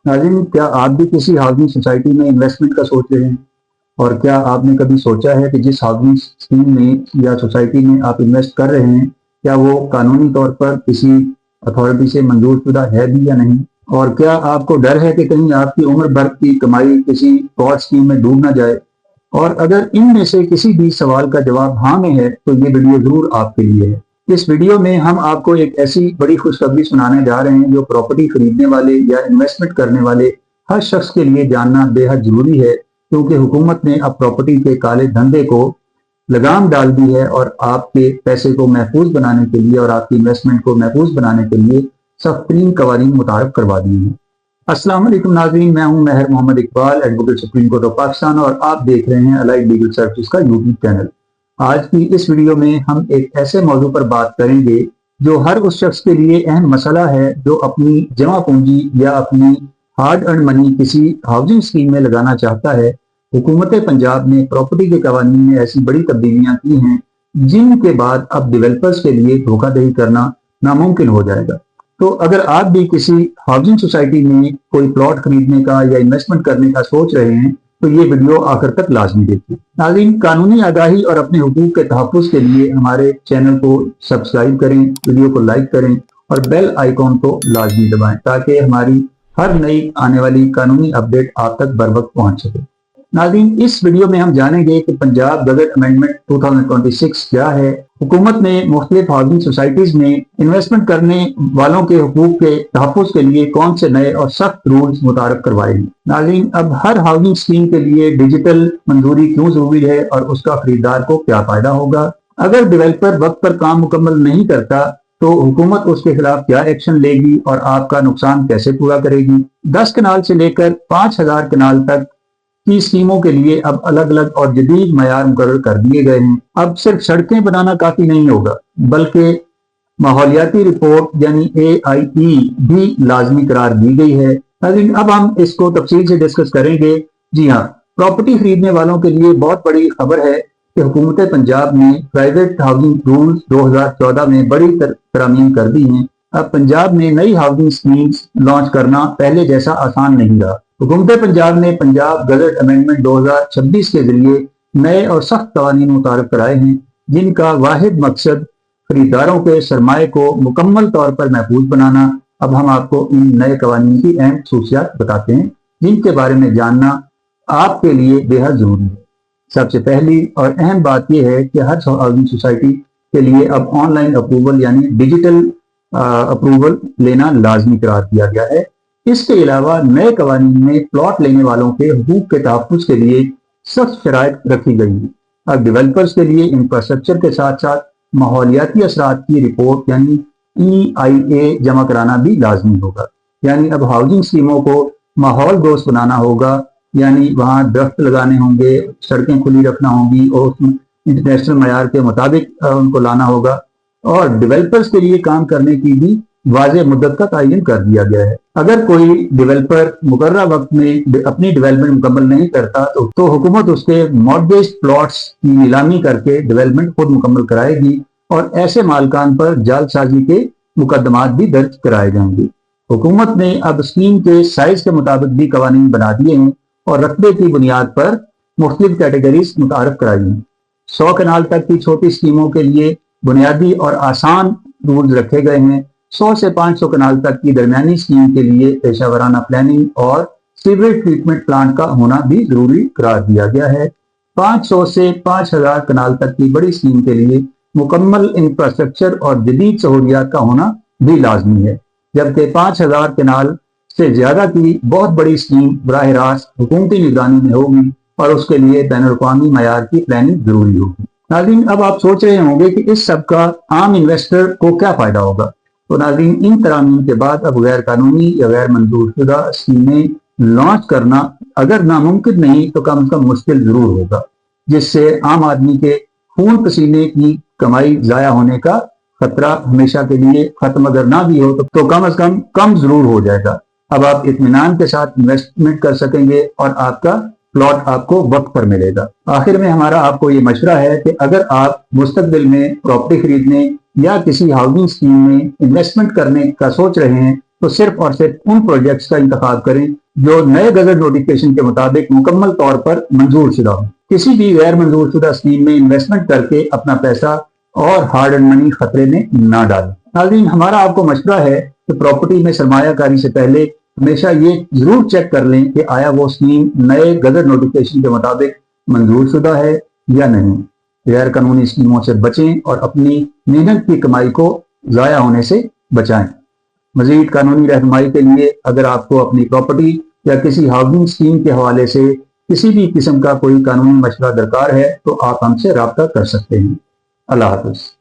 नाज़रीन, क्या आप भी किसी हाउसिंग सोसाइटी में इन्वेस्टमेंट का सोच रहे हैं? और क्या आपने कभी सोचा है कि जिस हाउसिंग स्कीम में या सोसाइटी में आप इन्वेस्ट कर रहे हैं, क्या वो कानूनी तौर पर किसी अथॉरिटी से मंजूर शुदा है भी या नहीं? और क्या आपको डर है कि कहीं आपकी उम्र भर की कमाई किसी फ्रॉड स्कीम में डूब ना जाए? और अगर इनमें से किसी भी सवाल का जवाब हाँ में है, तो ये वीडियो जरूर आपके लिए है। इस वीडियो में हम आपको एक ऐसी बड़ी खुशखबरी सुनाने जा रहे हैं जो प्रॉपर्टी खरीदने वाले या इन्वेस्टमेंट करने वाले हर शख्स के लिए जानना बेहद जरूरी है, क्योंकि हुकूमत ने अब प्रॉपर्टी के काले धंधे को लगाम डाल दी है और आपके पैसे को महफूज बनाने के लिए और आपकी इन्वेस्टमेंट को महफूज बनाने के लिए सख्त तरीन कवानीन मुतारफ करवा दिए हैं। अस्सलाम वालेकुम नाज़रीन, मैं हूं Mehar Mohammad Iqbal, advocate supreme court of Pakistan, और आप देख रहे हैं अलाइड लीगल सर्विसेज का यूट्यूब चैनल। आज की इस वीडियो में हम एक ऐसे मौजू पर बात करेंगे जो हर उस शख्स के लिए अहम मसला है जो अपनी जमा पूंजी या अपनी हार्ड अर्न मनी किसी हाउसिंग स्कीम में लगाना चाहता है। हुकूमत पंजाब ने प्रॉपर्टी के कवानीन में ऐसी बड़ी तब्दीलियां की हैं जिनके बाद अब डेवलपर्स के लिए धोखाधड़ी करना नामुमकिन हो जाएगा। तो अगर आप भी किसी हाउसिंग सोसाइटी में कोई प्लॉट खरीदने का या इन्वेस्टमेंट करने का सोच रहे हैं, तो ये वीडियो आखिर तक लाजमी देखिए। नाज़रीन, कानूनी आगाही और अपने हुकूक के तहफ़्फ़ुज़ के लिए हमारे चैनल को सब्सक्राइब करें, वीडियो को लाइक करें और बेल आइकॉन को लाजमी दबाएं ताकि हमारी हर नई आने वाली कानूनी अपडेट आप तक बर वक्त पहुंच सके। नाज़रीन, इस वीडियो में हम जानेंगे कि पंजाब गजट अमेंडमेंट 2026 क्या है। हुकूमत ने मुख्तलिफ हाउसिंग सोसाइटीज में इन्वेस्टमेंट करने वालों के हुकूक के तहफ़्फ़ुज़ के लिए कौन से नए और सख्त रूल्स मुतारफ करवाए हैं। नाज़रीन, अब हर हाउसिंग स्कीम के लिए डिजिटल मंजूरी क्यों जरूरी है और उसका खरीदार को क्या फायदा होगा। अगर डेवलपर वक्त पर काम मुकम्मल नहीं करता तो हुकूमत उसके खिलाफ क्या एक्शन लेगी और आपका नुकसान कैसे पूरा करेगी। 10 कनाल से लेकर 5000 कनाल तक की स्कीमों के लिए अब अलग अलग और जदीद मयार मुकर्रर कर दिए गए हैं। अब सिर्फ सड़कें बनाना काफी नहीं होगा, बल्कि माहौलियाती रिपोर्ट यानी AIE भी लाजमी करार दी गई है। लेकिन अब हम इसको तफसील से डिस्कस करेंगे। जी हाँ, प्रॉपर्टी खरीदने वालों के लिए बहुत बड़ी खबर है कि हुकूमत पंजाब ने प्राइवेट हाउसिंग रूल्स 2014 में बड़ी तरमीम कर दी हैं। अब पंजाब में नई हाउसिंग स्कीम्स लॉन्च करना पहले जैसा आसान नहीं रहा। हुकूमत पंजाब ने पंजाब गजट अमेंडमेंट 2026 के जरिए नए और सख्त कवानीन मुतारफ कराए हैं जिनका वाहिद मकसद खरीदारों के सरमाए को मुकम्मल तौर पर महफूज बनाना। अब हम आपको इन नए कवानीन की अहम खसूसियात बताते हैं जिनके बारे में जानना आपके लिए बेहद जरूरी है। सबसे पहली और अहम बात यह है कि हर हाउसिंग सोसाइटी के लिए अब ऑनलाइन अप्रूवल यानी डिजिटल अप्रूवल लेना लाजमी करार दिया गया है। इसके अलावा नए कवानीन में प्लॉट लेने वालों के हुकूक के तहफ़्फ़ुज़ के लिए सख्त शराइत रखी गई है। अब डेवलपर्स के लिए इंफ्रास्ट्रक्चर के साथ साथ माहौलियाती असरात की रिपोर्ट यानी EIA जमा कराना भी लाजमी होगा। यानी अब हाउसिंग स्कीमों को माहौल दोस्त बनाना होगा, यानी वहाँ दरख्त लगाने होंगे, सड़कें खुली रखना होंगी और उसमें इंटरनेशनल मयार के मुताबिक उनको लाना होगा। और डेवलपर्स के लिए काम करने की भी वाज़े मुद्दत का तयन कर दिया गया है। अगर कोई डेवलपर मुकर्रर वक्त में अपनी डेवलपमेंट मुकम्मल नहीं करता तो हुकूमत उसके मॉर्गेज प्लॉट्स की नीलामी करके डेवलपमेंट खुद मुकम्मल कराएगी और ऐसे मालकान पर जालसाजी के मुकदमात भी दर्ज कराए जाएंगे। हुकूमत ने अब स्कीम के साइज के मुताबिक भी कवानीन बना दिए हैं और रकबे की बुनियाद पर मुख्तलिफ कैटेगरीज मुतारफ कराई हैं। 100 कनाल तक की छोटी स्कीमों के लिए बुनियादी और आसान रूल्स रखे गए हैं। 100 से 500 कनाल तक की दरमियानी स्कीम के लिए पेशा वराना प्लानिंग और सीवरेज ट्रीटमेंट प्लांट का होना भी जरूरी करार दिया गया है। 500 से 5000 कनाल तक की बड़ी स्कीम के लिए मुकम्मल इंफ्रास्ट्रक्चर और जदीद सहूलियात का होना भी लाजमी है, जबकि 5000 कनाल से ज्यादा की बहुत बड़ी स्कीम बराह रास्त हुकूमती निगरानी में होगी और उसके लिए बैनुल अक़वामी मयार की प्लानिंग जरूरी होगी। नाज़रीन, अब आप सोच रहे होंगे कि इस सब का आम इन्वेस्टर को क्या फायदा होगा। तो नाज़रीन, इन तरामीम के बाद अब गैर कानूनी या गैर मंजूर शुदा स्कीमें लॉन्च करना अगर नामुमकिन नहीं तो कम से कम मुश्किल जरूर होगा, जिससे आम आदमी के खून पसीने की कमाई जाया होने का खतरा हमेशा के लिए खत्म अगर ना भी हो तो कम से कम जरूर हो जाएगा। अब आप इत्मीनान के साथ इन्वेस्टमेंट कर सकेंगे और आपका प्लॉट आपको वक्त पर मिलेगा। आखिर में हमारा आपको ये मशवरा है कि अगर आप मुस्तकबिल में प्रॉपर्टी खरीदने या किसी हाउसिंग स्कीम में इन्वेस्टमेंट करने का सोच रहे हैं تو صرف اور صرف ان پروجیکٹس کا انتخاب کریں جو نئے گزٹ نوٹیفکیشن کے مطابق مکمل طور پر منظور شدہ ہوں۔ کسی بھی غیر منظور شدہ اسکیم میں انویسٹمنٹ کر کے اپنا پیسہ اور ہارڈ اینڈ منی خطرے میں نہ ڈالیں۔ ناظرین، ہمارا آپ کو مشورہ ہے کہ پراپرٹی میں سرمایہ کاری سے پہلے ہمیشہ یہ ضرور چیک کر لیں کہ آیا وہ اسکیم نئے گزٹ نوٹیفکیشن کے مطابق منظور شدہ ہے یا نہیں۔ غیر قانونی اسکیموں سے بچیں اور اپنی محنت کی کمائی کو ضائع ہونے سے بچائیں۔ مزید قانونی رہنمائی کے لیے اگر آپ کو اپنی پراپرٹی یا کسی ہاؤسنگ اسکیم کے حوالے سے کسی بھی قسم کا کوئی قانونی مشورہ درکار ہے تو آپ ہم سے رابطہ کر سکتے ہیں۔ اللہ حافظ۔